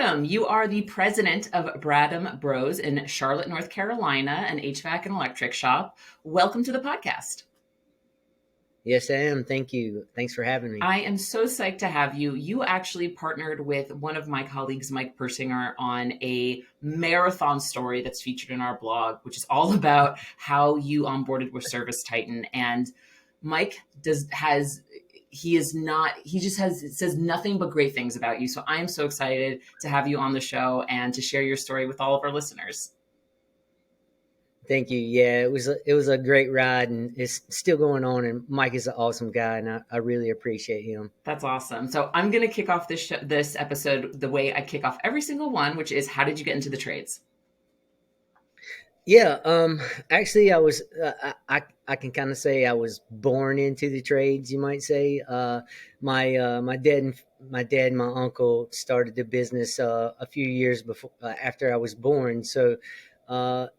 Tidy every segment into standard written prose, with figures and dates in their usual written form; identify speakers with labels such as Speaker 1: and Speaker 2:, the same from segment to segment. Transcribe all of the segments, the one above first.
Speaker 1: Bradham. You are the president of Bradham Bros in Charlotte, North Carolina, an HVAC and electric shop. Welcome to the podcast.
Speaker 2: Yes, I am. Thank you. Thanks for having me.
Speaker 1: I am so psyched to have you. You actually partnered with one of my colleagues, Mike Persinger, on a marathon story that's featured in our blog, which is all about how you onboarded with ServiceTitan. And Mike says nothing but great things about you. So I am so excited to have you on the show and to share your story with all of our listeners.
Speaker 2: Thank you. Yeah, it was a great ride, and it's still going on. And Mike is an awesome guy, and I really appreciate him.
Speaker 1: That's awesome. So I'm going to kick off this episode the way I kick off every single one, which is, how did you get into the trades?
Speaker 2: Yeah. Actually, I can kind of say I was born into the trades. You might say. My dad and my uncle started the business a few years before after I was born. So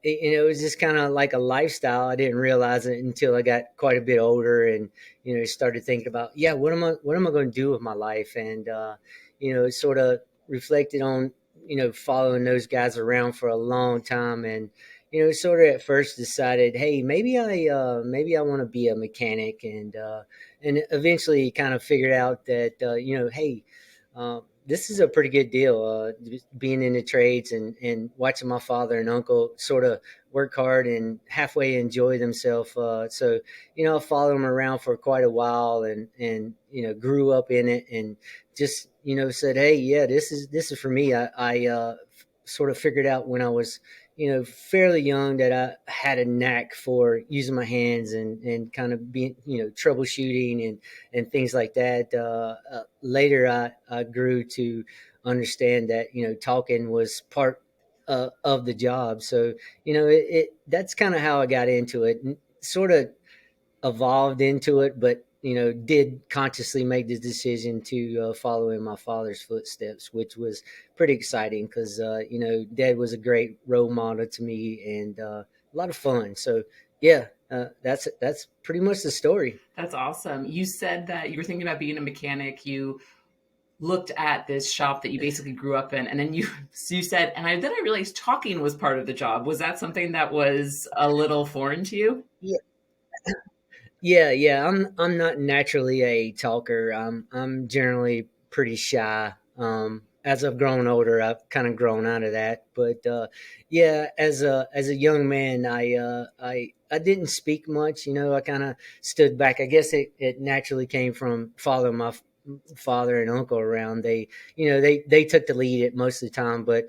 Speaker 2: it was just kind of like a lifestyle. I didn't realize it until I got quite a bit older, and started thinking about, yeah, what am I going to do with my life, and sort of reflected on following those guys around for a long time, and sort of at first decided, hey, maybe I want to be a mechanic, and eventually kind of figured out that hey, this is a pretty good deal, being in the trades, and watching my father and uncle sort of work hard and halfway enjoy themselves. So I followed them around for quite a while, and grew up in it, and just said, hey, yeah, this is for me. I sort of figured out when I was fairly young that I had a knack for using my hands, and kind of being, troubleshooting, and things like that. Later, I grew to understand that, talking was part of the job. So, that's kind of how I got into it, and sort of evolved into it, but did consciously make the decision to follow in my father's footsteps, which was pretty exciting because Dad was a great role model to me, and a lot of fun. So yeah, that's pretty much the story.
Speaker 1: That's awesome. You said that you were thinking about being a mechanic. You looked at this shop that you basically grew up in, and then you said, then I realized talking was part of the job. Was that something that was a little foreign to you?
Speaker 2: Yeah. Yeah. I'm not naturally a talker. I'm generally pretty shy. As I've grown older, I've kind of grown out of that. But yeah, as a young man, I didn't speak much. I kind of stood back. I guess it naturally came from following my father and uncle around. They took the lead at most of the time, but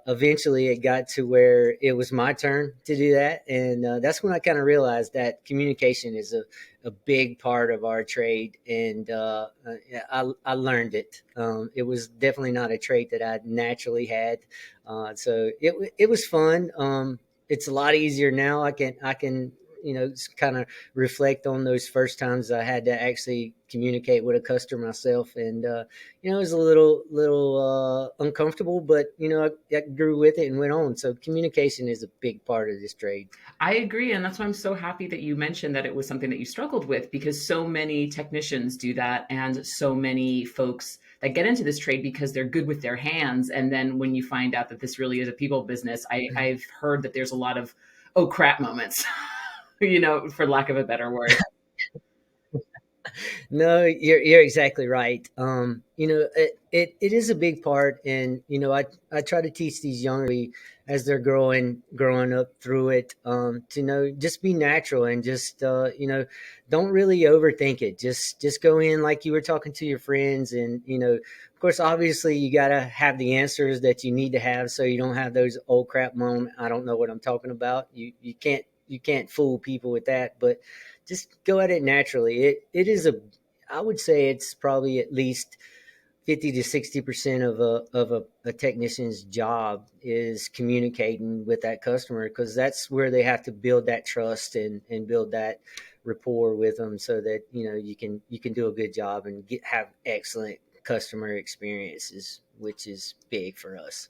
Speaker 2: eventually it got to where it was my turn to do that, and that's when I kind of realized that communication is a big part of our trade, and I learned it. It was definitely not a trait that I naturally had, so it was fun. It's a lot easier now. I can kind of reflect on those first times I had to actually communicate with a customer myself, and it was a little uncomfortable, but I grew with it and went on. So communication is a big part of this trade.
Speaker 1: I agree. And that's why I'm so happy that you mentioned that it was something that you struggled with, because so many technicians do that. And so many folks that get into this trade because they're good with their hands. And then when you find out that this really is a people business, I've heard that there's a lot of, oh crap moments, for lack of a better word.
Speaker 2: No, you're exactly right. It is a big part, and I try to teach these younger as they're growing up through it, to just be natural, and just don't really overthink it. Just go in like you were talking to your friends, and of course, obviously, you gotta have the answers that you need to have, so you don't have those old crap moment. I don't know what I'm talking about. You can't fool people with that, but just go at it naturally. It is I would say it's probably at least 50 to 60% of a technician's job is communicating with that customer, because that's where they have to build that trust, and build that rapport with them, so that you can do a good job and have excellent customer experiences, which is big for us.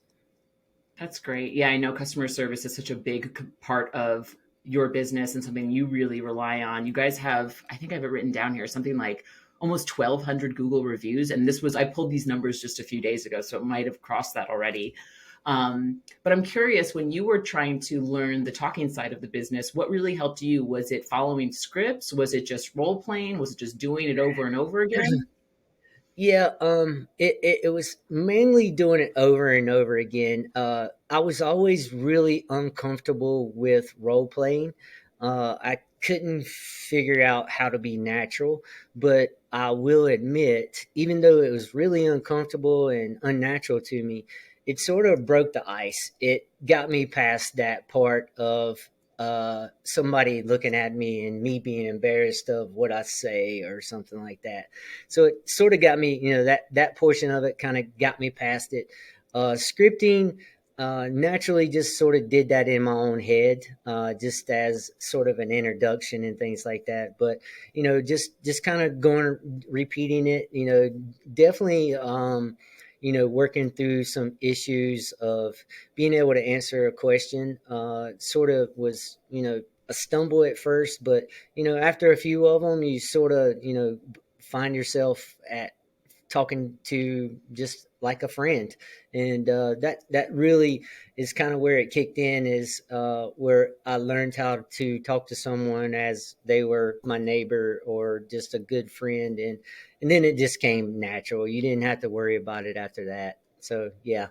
Speaker 1: That's great. Yeah, I know customer service is such a big part of your business and something you really rely on. You guys have, I think I have it written down here, something like almost 1,200 Google reviews. And this was, I pulled these numbers just a few days ago, so it might have crossed that already. But I'm curious, when you were trying to learn the talking side of the business, what really helped you? Was it following scripts? Was it just role playing? Was it just doing it over and over again?
Speaker 2: Yeah, it was mainly doing it over and over again. I was always really uncomfortable with role playing. I couldn't figure out how to be natural, but I will admit, even though it was really uncomfortable and unnatural to me, it sort of broke the ice. It got me past that part of somebody looking at me and me being embarrassed of what I say or something like that. So it sort of got me, that portion of it kind of got me past it. Scripting, naturally just sort of did that in my own head, just as sort of an introduction and things like that. But just kind of going repeating it, definitely. Working through some issues of being able to answer a question, sort of was, a stumble at first, but after a few of them, you sort of, find yourself at talking to just like a friend, and that really is kind of where it kicked in. Is where I learned how to talk to someone as they were my neighbor or just a good friend, and then it just came natural. You didn't have to worry about it after that. So yeah.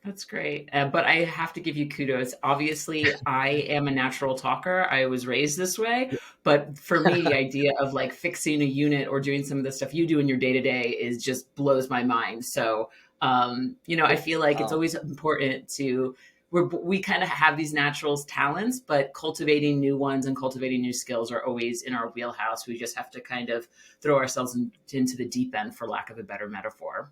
Speaker 1: That's great. But I have to give you kudos. Obviously, I am a natural talker. I was raised this way. But for me, the idea of like fixing a unit or doing some of the stuff you do in your day to day is just blows my mind. So, I feel like it's
Speaker 2: Oh,
Speaker 1: always important to, we kind of have these natural talents, but cultivating new ones and cultivating new skills are always in our wheelhouse. We just have to kind of throw ourselves into the deep end, for lack of a better metaphor.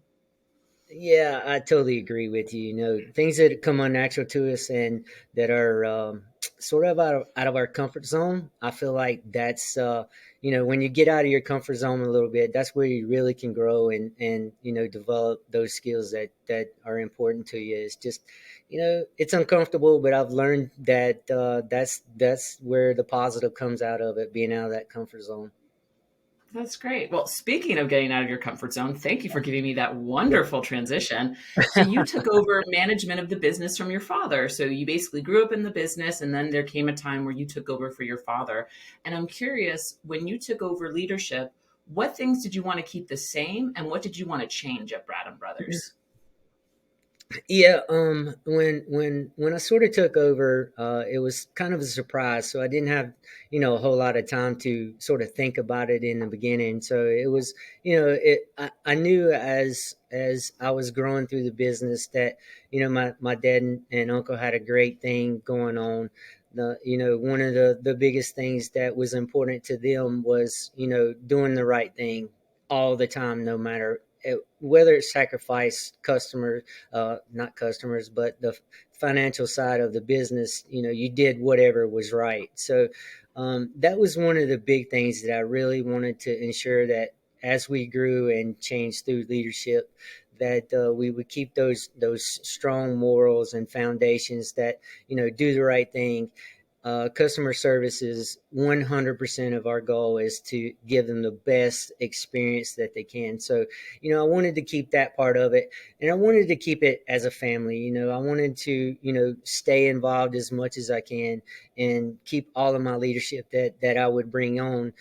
Speaker 2: yeah, I totally agree with you. Things that come unnatural to us and that are sort of out of our comfort zone. I feel like that's when you get out of your comfort zone a little bit, that's where you really can grow and develop those skills that are important to you. It's just it's uncomfortable, but I've learned that that's where the positive comes out of it, being out of that comfort zone.
Speaker 1: That's great. Well, speaking of getting out of your comfort zone, thank you for giving me that wonderful transition. So, you took over management of the business from your father. So, you basically grew up in the business, and then there came a time where you took over for your father. And I'm curious, when you took over leadership, what things did you want to keep the same, and what did you want to change at Bradham Brothers?
Speaker 2: Yeah, when I sort of took over, it was kind of a surprise. So I didn't have, a whole lot of time to sort of think about it in the beginning. So it was, I knew as I was growing through the business that, my dad and uncle had a great thing going on. One of the biggest things that was important to them was, doing the right thing all the time, no matter whether it sacrificed customers, not customers, but the financial side of the business. You did whatever was right. So that was one of the big things that I really wanted to ensure that as we grew and changed through leadership, that we would keep those strong morals and foundations that do the right thing. Customer service is 100% of our goal is to give them the best experience that they can. So, I wanted to keep that part of it, and I wanted to keep it as a family. I wanted to, stay involved as much as I can and keep all of my leadership that I would bring on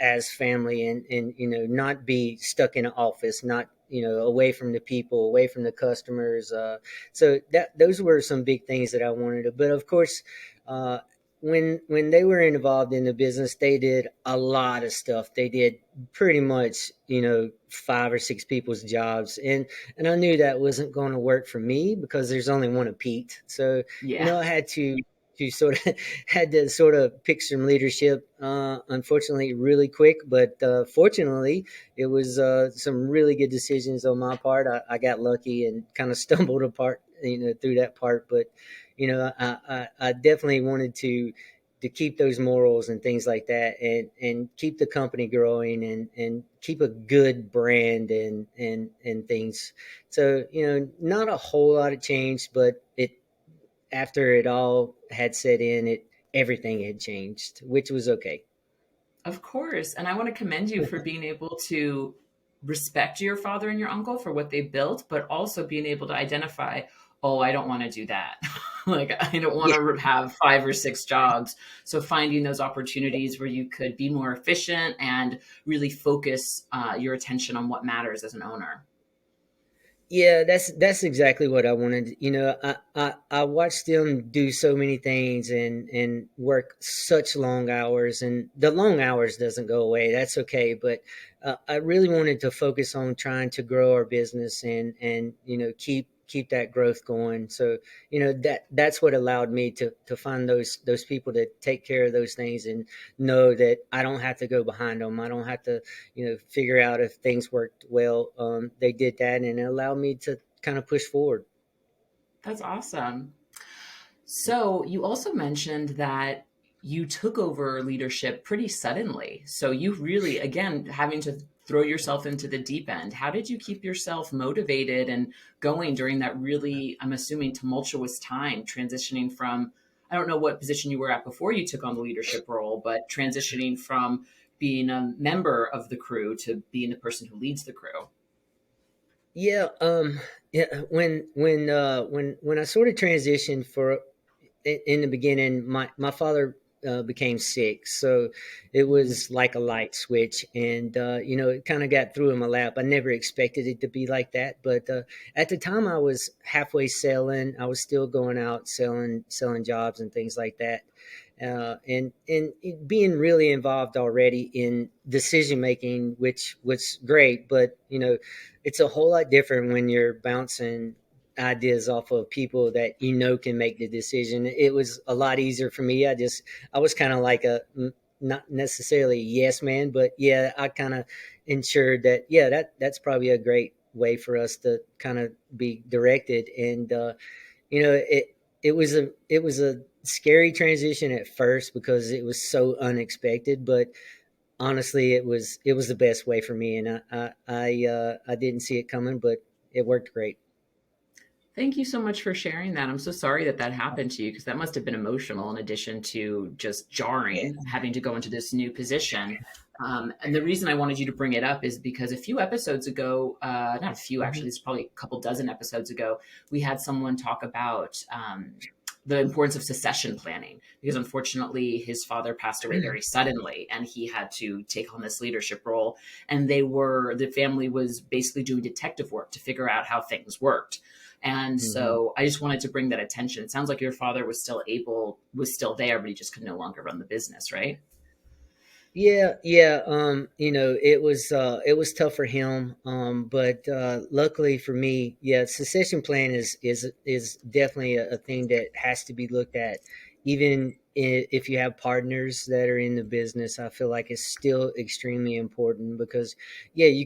Speaker 2: as family, and not be stuck in an office, not away from the people, away from the customers. So that those were some big things that I wanted to. But of course, uh, when they were involved in the business, they did a lot of stuff. They did pretty much five or six people's jobs, and I knew that wasn't going to work for me because there's only one of Pete. So
Speaker 1: Yeah.
Speaker 2: I had to sort of had to sort of pick some leadership. Unfortunately, really quick, but fortunately, it was some really good decisions on my part. I got lucky and kind of stumbled apart, through that part, but I definitely wanted to keep those morals and things like that, and keep the company growing, and keep a good brand and things. So not a whole lot of change, but it after it all had set in, it everything had changed, which was okay.
Speaker 1: Of course. And I want to commend you for being able to respect your father and your uncle for what they built, but also being able to identify, oh, I don't want to do that. Like, I don't want
Speaker 2: Yeah.
Speaker 1: to have 5 or 6 jobs. So, finding those opportunities where you could be more efficient and really focus your attention on what matters as an owner.
Speaker 2: Yeah, that's exactly what I wanted. I watched them do so many things and work such long hours, and the long hours doesn't go away. That's okay, but I really wanted to focus on trying to grow our business and keep that growth going. So that's what allowed me to find those people that take care of those things and know that I don't have to go behind them. I don't have to figure out if things worked well. They did that, and it allowed me to kind of push forward.
Speaker 1: That's awesome. So, you also mentioned that you took over leadership pretty suddenly. So, you really, again, having to throw yourself into the deep end. How did you keep yourself motivated and going during that really, I'm assuming, tumultuous time, transitioning from, I don't know what position you were at before you took on the leadership role, but transitioning from being a member of the crew to being the person who leads the crew?
Speaker 2: Yeah, yeah. When I sort of transitioned for in the beginning, my father became sick, so it
Speaker 1: Mhm.
Speaker 2: was like a light switch, and it kind of got through in my lap. I never expected it to be like that, but at the time, I was halfway selling. I was still going out selling jobs and things like that, and being really involved already in decision making, which was great, but it's a whole lot different when you're bouncing ideas off of people that can make the decision. It was a lot easier for me. I was kind of like a not necessarily a yes man, but yeah, I kind of ensured that that's probably a great way for us to kind of be directed. And it was a scary transition at first because it was so unexpected, but honestly, it was the best way for me, and I didn't see it coming, but it worked great.
Speaker 1: Thank you so much for sharing that. I'm so sorry that that happened to you because that must have been emotional in addition to just
Speaker 2: Yeah.
Speaker 1: jarring having to go into this new position. And the reason I wanted you to bring it up is because a few episodes ago, not a few
Speaker 2: Mhm.
Speaker 1: actually, it's probably a couple dozen episodes ago, we had someone talk about the importance of succession planning because unfortunately his father passed away very suddenly and he had to take on this leadership role. And the family was basically doing detective work to figure out how things worked, and
Speaker 2: Mhm.
Speaker 1: so I just wanted to bring that attention. It sounds like your father was still there, but he just could no longer run the business, right?
Speaker 2: Yeah, yeah. It was tough for him. But luckily for me, yeah, succession plan is definitely a thing that has to be looked at, even if you have partners that are in the business. I feel like it's still extremely important because, yeah, you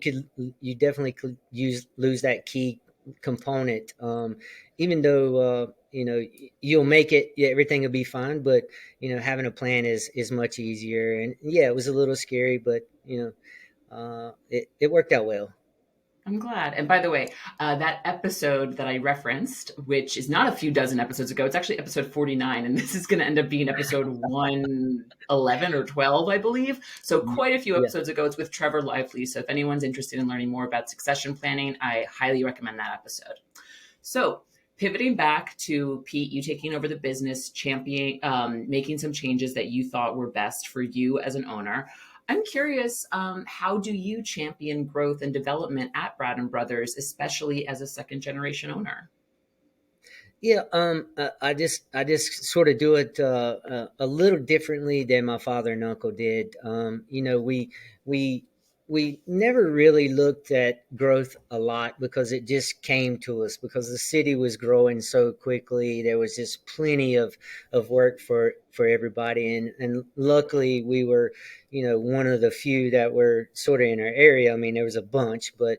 Speaker 2: definitely could lose that key component. Even though you'll make it, yeah, everything will be fine, but having a plan is much easier. And yeah, it was a little scary, but it worked out well.
Speaker 1: I'm glad. And by the way, that episode that I referenced, which is not a few dozen episodes ago, it's actually episode 49, and this is going to end up being episode 111 or 12, I believe. So quite a few
Speaker 2: Yeah.
Speaker 1: episodes ago. It's with Trevor Lively. So if anyone's interested in learning more about succession planning, I highly recommend that episode. So, pivoting back to Pete, you taking over the business, championing, making some changes that you thought were best for you as an owner. I'm curious, how do you champion growth and development at Bradham Brothers, especially as a second generation owner?
Speaker 2: Yeah, I just sort of do it a little differently than my father and uncle did. We we never really looked at growth a lot because it just came to us because the city was growing so quickly. There was just plenty of work for everybody, and luckily we were one of the few that were sort of in our area. I mean, there was a bunch, but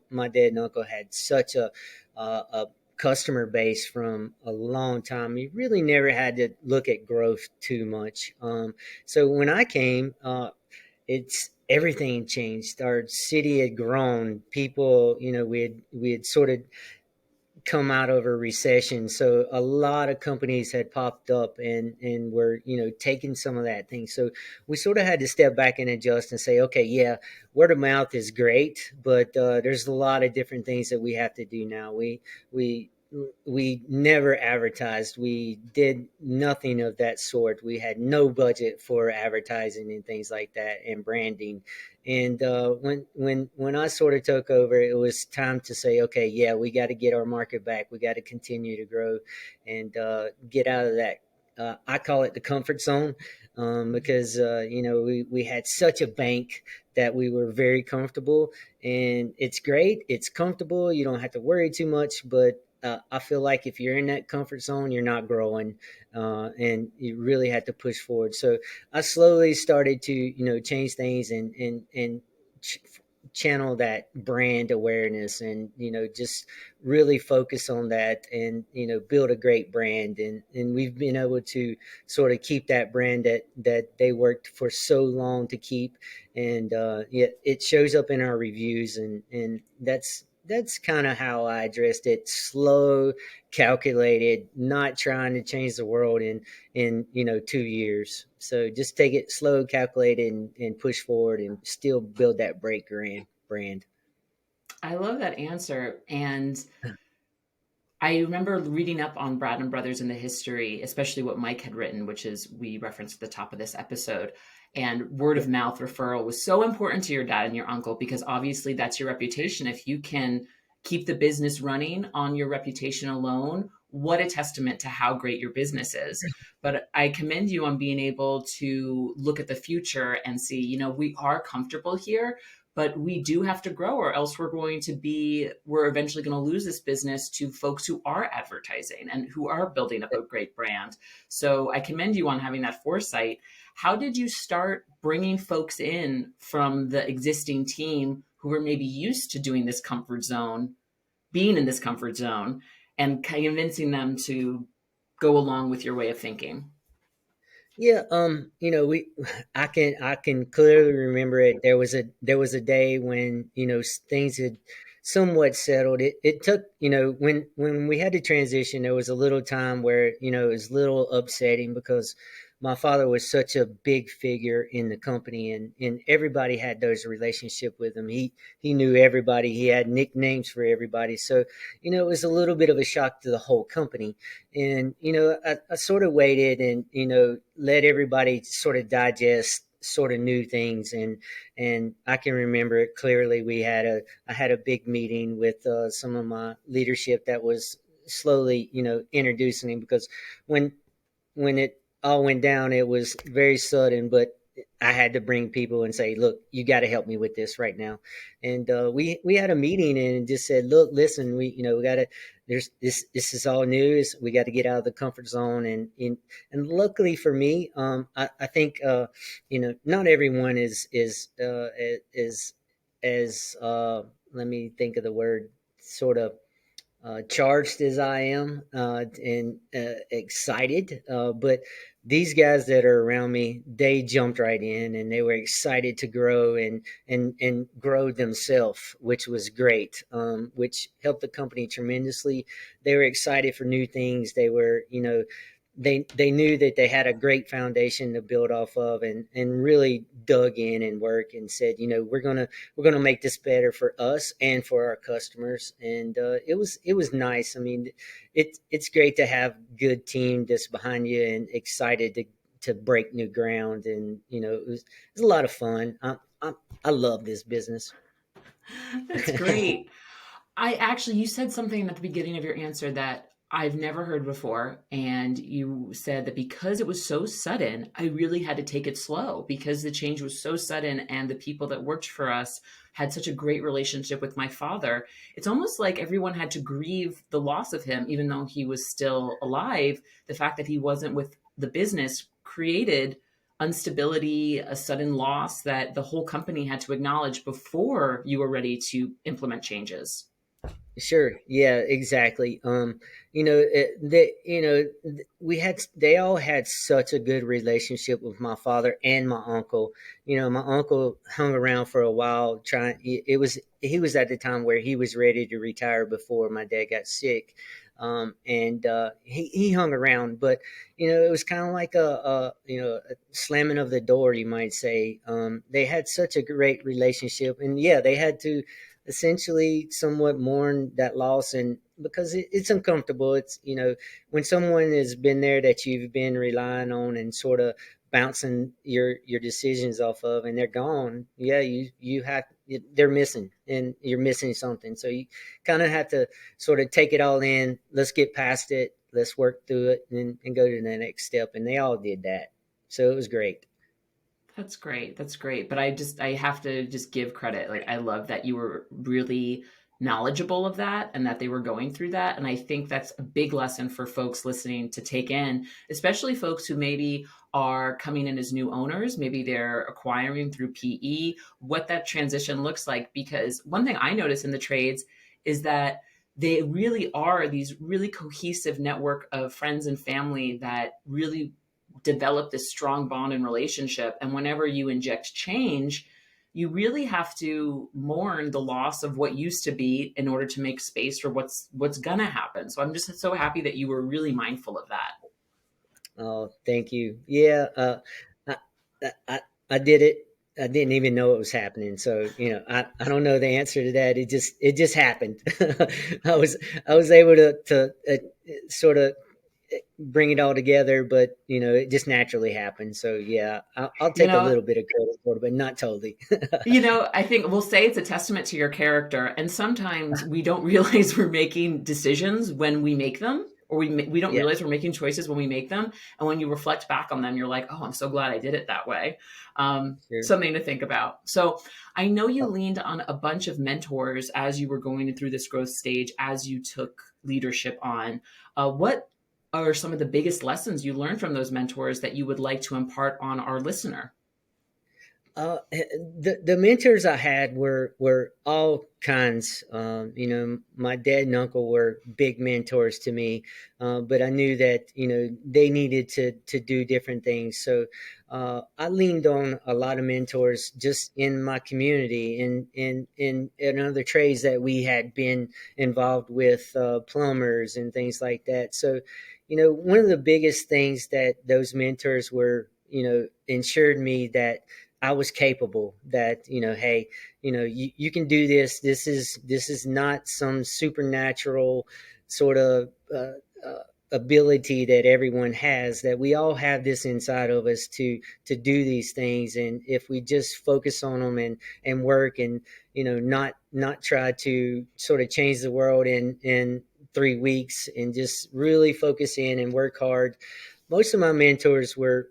Speaker 2: my dad and uncle had such a customer base from a long time. You really never had to look at growth too much. So when I came, it's everything changed. Our city had grown. People, we had sort of come out of a recession. So a lot of companies had popped up and were, taking some of that thing. So we sort of had to step back and adjust and say, okay, yeah, word of mouth is great, but there's a lot of different things that we have to do now. We we never advertised. We did nothing of that sort. We had no budget for advertising and things like that and branding. And when I sort of took over, it was time to say, okay, yeah, we got to get our market back. We got to continue to grow and get out of that. I call it the comfort zone, because we had such a bank that we were very comfortable, and it's great. It's comfortable. You don't have to worry too much, but I feel like if you're in that comfort zone, you're not growing, and you really had to push forward. So I slowly started to, change things and ch- channel that brand awareness, and just really focus on that, and build a great brand, and we've been able to sort of keep that brand that they worked for so long to keep, and it shows up in our reviews, and that's kind of how I addressed it. Slow, calculated, not trying to change the world in 2 years. So just take it slow, calculated, and push forward, and still build that break brand.
Speaker 1: I love that answer. And I remember reading up on Bradham Brothers and the history, especially what Mike had written, which is we referenced at the top of this episode. And word
Speaker 2: Yeah.
Speaker 1: of mouth referral was so important to your dad and your uncle because obviously that's your reputation. If you can keep the business running on your reputation alone, what a testament to how great your business is. But I commend you on being able to look at the future and see, we are comfortable here, but we do have to grow or else we're eventually going to lose this business to folks who are advertising and who are building up a great brand. So I commend you on having that foresight. How did you start bringing folks in from the existing team who were maybe used to doing this comfort zone, being in this comfort zone, and convincing them to go along with your way of thinking?
Speaker 2: Yeah, we I can clearly remember it. There was a day when, things had somewhat settled. It took, when we had to transition, there was a little time where, it was a little upsetting because my father was such a big figure in the company, and everybody had those relationship with him. He knew everybody. He had nicknames for everybody. So, it was a little bit of a shock to the whole company. And I sort of waited and let everybody sort of digest sort of new things, and I can remember it clearly. I had a big meeting with some of my leadership that was slowly introducing him, because when it all went down, it was very sudden, but I had to bring people and say, "Look, you got to help me with this right now." And we had a meeting and just said, "Look, listen, we got to. There's this is all news. We got to get out of the comfort zone." And luckily for me, I think not everyone is as let me think of the word, sort of charged as I am, and excited. But these guys that are around me, they jumped right in and they were excited to grow and grow themselves, which was great, which helped the company tremendously. They were excited for new things. They were, they knew that they had a great foundation to build off of, and really dug in and work and said, we're gonna make this better for us and for our customers. And it was nice. I mean, it's great to have good team that's behind you and excited to break new ground. And it was a lot of fun. I love this business.
Speaker 1: That's great. You said something at the beginning of your answer that I've never heard before. And you said that because it was so sudden, I really had to take it slow because the change was so sudden and the people that worked for us had such a great relationship with my father. It's almost like everyone had to grieve the loss of him, even though he was still alive. The fact that he wasn't with the business created instability, a sudden loss that the whole company had to acknowledge before you were ready to implement changes.
Speaker 2: Sure. Yeah, exactly. They all had such a good relationship with my father and my uncle. My uncle hung around for a while trying, he was at the time where he was ready to retire before my dad got sick. And he hung around, but, it was kind of like a slamming of the door, you might say. They had such a great relationship, and yeah, they had to essentially somewhat mourn that loss, and because it's uncomfortable. It's, when someone has been there that you've been relying on and sort of bouncing your decisions off of, and they're gone. Yeah, you have, they're missing, and you're missing something, so you kind of have to sort of take it all in. Let's get past it, let's work through it, and go to the next step, and they all did that, so it was great.
Speaker 1: That's great. That's great. But I have to just give credit. Like, I love that you were really knowledgeable of that and that they were going through that. And I think that's a big lesson for folks listening to take in, especially folks who maybe are coming in as new owners. Maybe they're acquiring through PE, what that transition looks like. Because one thing I notice in the trades is that they really are these really cohesive network of friends and family that really develop this strong bond and relationship. And whenever you inject change, you really have to mourn the loss of what used to be in order to make space for what's gonna happen. So I'm just so happy that you were really mindful of that.
Speaker 2: Oh, thank you. Yeah, I, I did it. I didn't even know it was happening. So, I don't know the answer to that. It just happened. I was I was able to sort of bring it all together, but it just naturally happened. So yeah, I'll
Speaker 1: You
Speaker 2: take a
Speaker 1: know,
Speaker 2: little bit of credit for it, but not totally.
Speaker 1: I think we'll say it's a testament to your character. And sometimes we don't realize we're making decisions when we make them, or we don't
Speaker 2: Yeah,
Speaker 1: realize we're making choices when we make them. And when you reflect back on them, you're like, oh, I'm so glad I did it that way.
Speaker 2: sure.
Speaker 1: Something to think about. So I know you
Speaker 2: Uh,
Speaker 1: leaned on a bunch of mentors as you were going through this growth stage, as you took leadership on. What are some of the biggest lessons you learned from those mentors that you would like to impart on our listener?
Speaker 2: the mentors I had were all kinds. My dad and uncle were big mentors to me, but I knew that they needed to do different things. So I leaned on a lot of mentors just in my community, in other trades that we had been involved with, plumbers and things like that. So one of the biggest things that those mentors were, ensured me that I was capable, that, hey, you can do this. This is not some supernatural sort of ability that everyone has, that we all have this inside of us to do these things. And if we just focus on them and work, and, not try to sort of change the world in 3 weeks, and just really focus in and work hard. Most of my mentors were,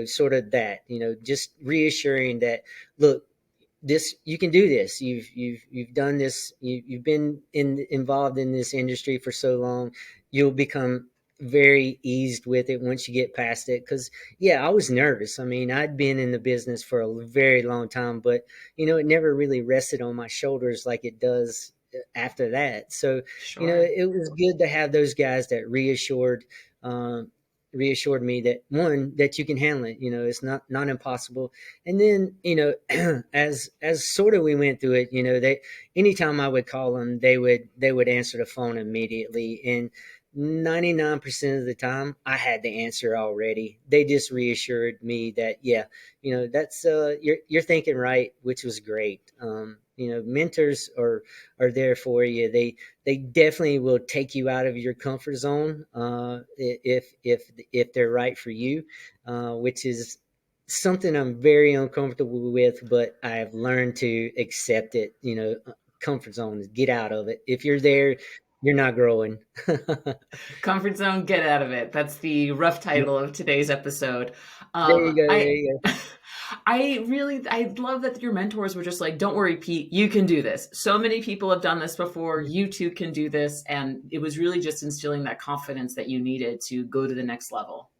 Speaker 2: sort of that, just reassuring that, look, this, you can do this. You've done this. You've been involved in this industry for so long. You'll become very eased with it once you get past it. Because yeah, I was nervous. I mean, I'd been in the business for a very long time, but it never really rested on my shoulders like it does after that. So
Speaker 1: Sure.
Speaker 2: it was good to have those guys that um, reassured me that, one, that you can handle it. It's not impossible. And then, as sort of we went through it, they, anytime I would call them, they would answer the phone immediately, and 99% of the time I had the answer already. They just reassured me that, yeah, that's, you're thinking right, which was great. Mentors are there for you. They definitely will take you out of your comfort zone, if they're right for you, which is something I'm very uncomfortable with, but I've learned to accept it. Comfort zone, get out of it. If you're there, you're not growing. There
Speaker 1: Comfort zone, get out of it. That's the rough title of today's episode.
Speaker 2: you go. There
Speaker 1: I
Speaker 2: you go.
Speaker 1: I love that your mentors were just like, don't worry, Pete, you can do this. So many people have done this before. You too can do this. And it was really just instilling that confidence that you needed to go to the next level.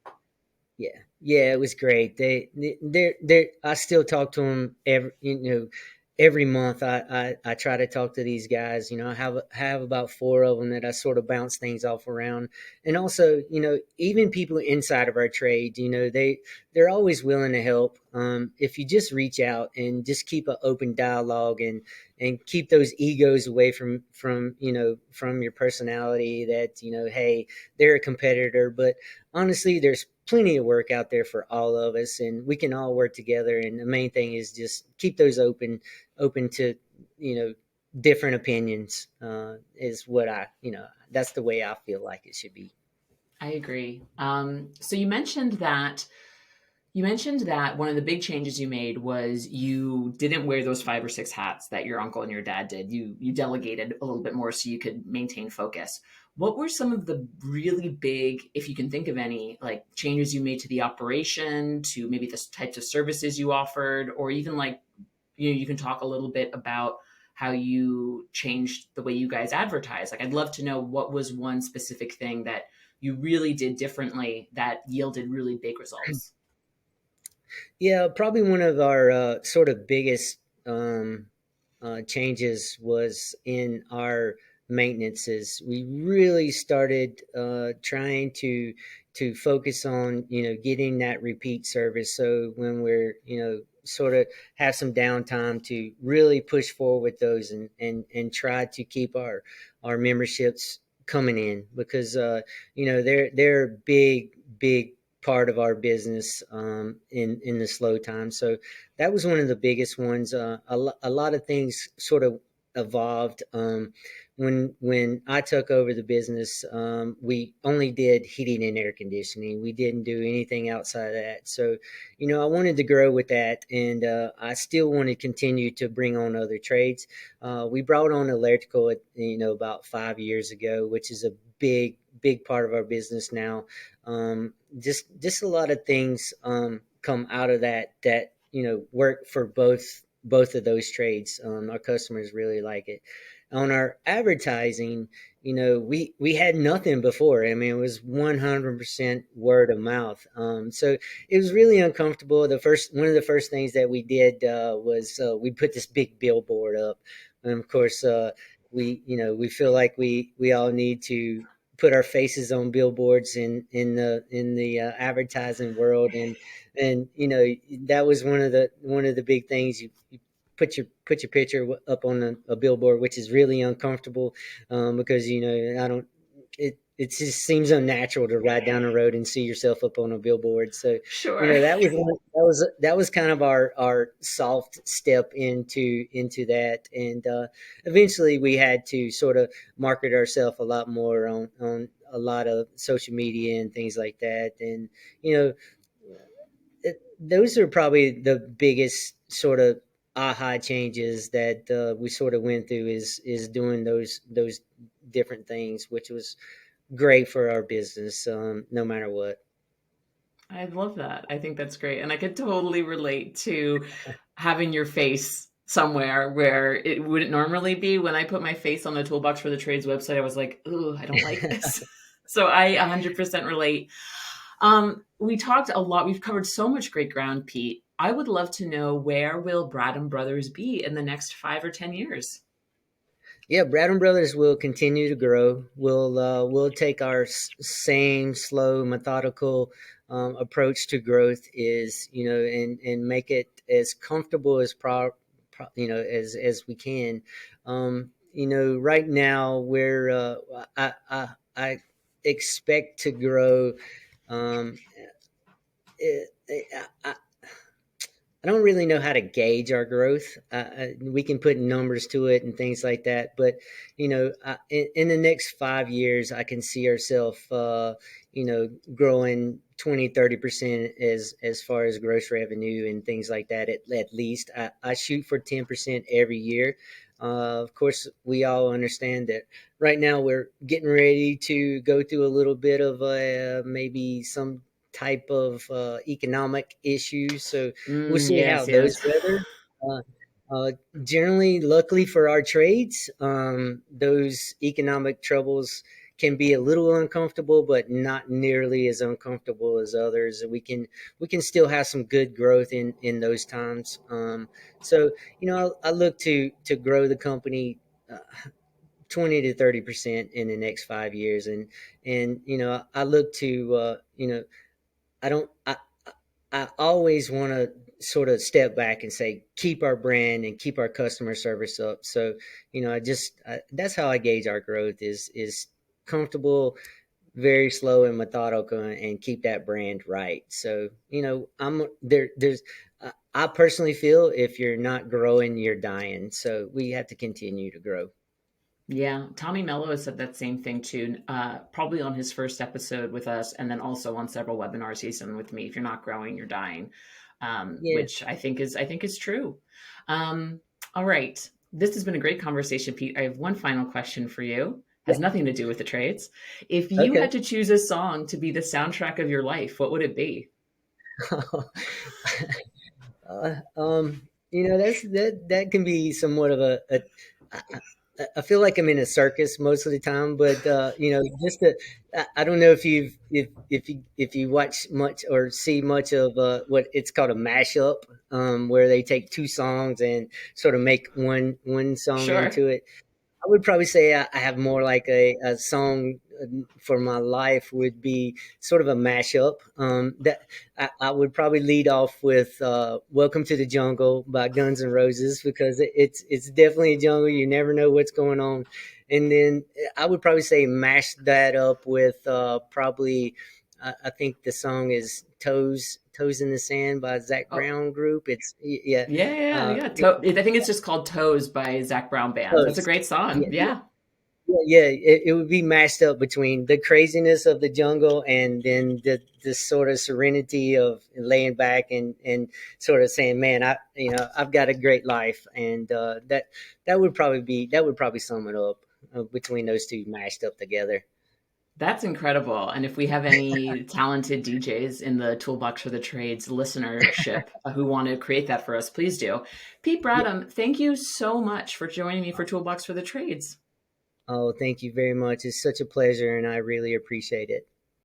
Speaker 2: Yeah, yeah, it was great. They I still talk to them every, every month I try to talk to these guys. You know, I have about four of them that I sort of bounce things off around. And also, you know, even people inside of our trade, you know, they're always willing to help. If you just reach out and just keep an open dialogue and keep those egos away from you know, from your personality, that, you know, hey, they're a competitor, but honestly, there's plenty of work out there for all of us, and we can all work together. And the main thing is just keep those open to, you know, different opinions, is what I, you know, that's the way I feel like it should be.
Speaker 1: I agree. So you mentioned that one of the big changes you made was you didn't wear those 5 or 6 hats that your uncle and your dad did. You delegated a little bit more so you could maintain focus. What were some of the really big, if you can think of any, like changes you made to the operation, to maybe the types of services you offered, or even like, you know, you can talk a little bit about how you changed the way you guys advertise. Like, I'd love to know what was one specific thing that you really did differently that yielded really big results.
Speaker 2: Yeah, probably one of our sort of biggest changes was in our maintenances. We really started trying to focus on, you know, getting that repeat service. So when we're, you know, sort of have some downtime, to really push forward with those and try to keep our memberships coming in, because you know, they're a big part of our business, in the slow time. So that was one of the biggest ones. A lot of things sort of evolved. When I took over the business, we only did heating and air conditioning. We didn't do anything outside of that. So, you know, I wanted to grow with that, and I still want to continue to bring on other trades. We brought on electrical, you know, about 5 years ago, which is a big part of our business now. Just a lot of things come out of that, you know, work for both of those trades. Our customers really like it. On our advertising, you know, we had nothing before. I mean, it was 100% word of mouth. So it was really uncomfortable. One of the first things that we did was we put this big billboard up, and of course, we, you know, we feel like we all need to put our faces on billboards in the advertising world. And you know, that was one of the big things. You put your picture up on a billboard, which is really uncomfortable, because, you know, I don't it just seems unnatural to ride down the road and see yourself up on a billboard. So, you
Speaker 1: Sure.
Speaker 2: know, that was kind of our soft step into that. And eventually we had to sort of market ourselves a lot more on a lot of social media and things like that. And, you know, those are probably the biggest sort of aha changes that we sort of went through, is doing those different things, which was great for our business, no matter what.
Speaker 1: I love that. I think that's great. And I could totally relate to having your face somewhere where it wouldn't normally be. When I put my face on the Toolbox for the Trades website, I was like, ooh, I don't like this. So I 100% relate. We talked a lot. We've covered so much great ground, Pete. I would love to know, where will Bradham Brothers be in the next 5 or 10 years?
Speaker 2: Yeah, Bradham Brothers will continue to grow. We'll take our same slow, methodical approach to growth, is, you know, and make it as comfortable as you know, as we can. You know, right now we're I expect to grow. Um, I, I don't really know how to gauge our growth. We can put numbers to it and things like that, but, you know, in the next 5 years, I can see ourselves, you know, growing 20-30% as far as gross revenue and things like that. At least I shoot for 10% every year. Of course, we all understand that right now we're getting ready to go through a little bit of maybe some type of economic issues. So we'll see how
Speaker 1: Yes,
Speaker 2: those
Speaker 1: yes.
Speaker 2: weather. Uh, uh, Generally, luckily for our trades, those economic troubles can be a little uncomfortable, but not nearly as uncomfortable as others. We can still have some good growth in those times. So I look to grow the company. 20 to 30% in the next 5 years, and I look to I don't I always want to sort of step back and say keep our brand and keep our customer service up. So that's how I gauge our growth is comfortable, very slow and methodical, and keep that brand right. So I'm there. I personally feel if you're not growing, you're dying. So we have to continue to grow.
Speaker 1: Yeah, Tommy Mello has said that same thing too. Probably on his first episode with us, and then also on several webinars he's done with me. If you're not growing, you're dying,
Speaker 2: Yeah.
Speaker 1: which I think is true. Um, all right, this has been a great conversation, Pete. I have one final question for you. Has
Speaker 2: Yeah.
Speaker 1: nothing to do with the trades. If you
Speaker 2: Okay.
Speaker 1: had to choose a song to be the soundtrack of your life, what would it be?
Speaker 2: That can be somewhat of I feel like I'm in a circus most of the time, but just I don't know if you watch much or see much of what it's called a mashup, where they take two songs and sort of make one song
Speaker 1: Sure.
Speaker 2: into it. I would probably say I have more like a song for my life would be sort of a mashup. That I would probably lead off with "Welcome to the Jungle" by Guns N' Roses, because it's definitely a jungle. You never know what's going on, and then I would probably say mash that up with probably I think the song is "Toes in the Sand" by Zach
Speaker 1: Oh,
Speaker 2: Brown Group. It's yeah.
Speaker 1: yeah, yeah,
Speaker 2: Uh,
Speaker 1: yeah. I think it's just called "Toes" by Zach Brown Band. That's a
Speaker 2: Toes.
Speaker 1: great song.
Speaker 2: Yeah,
Speaker 1: Yeah.
Speaker 2: yeah, it would be mashed up between the craziness of the jungle and then the sort of serenity of laying back and sort of saying, "Man, I've got a great life," and that would probably sum it up between those two mashed up together.
Speaker 1: That's incredible. And if we have any talented DJs in the Toolbox for the Trades listenership who want to create that for us, please do. Pete
Speaker 2: Yeah.
Speaker 1: Bradham, thank you so much for joining me for Toolbox for the Trades.
Speaker 2: Oh, thank you very much. It's such a pleasure, and I really appreciate it.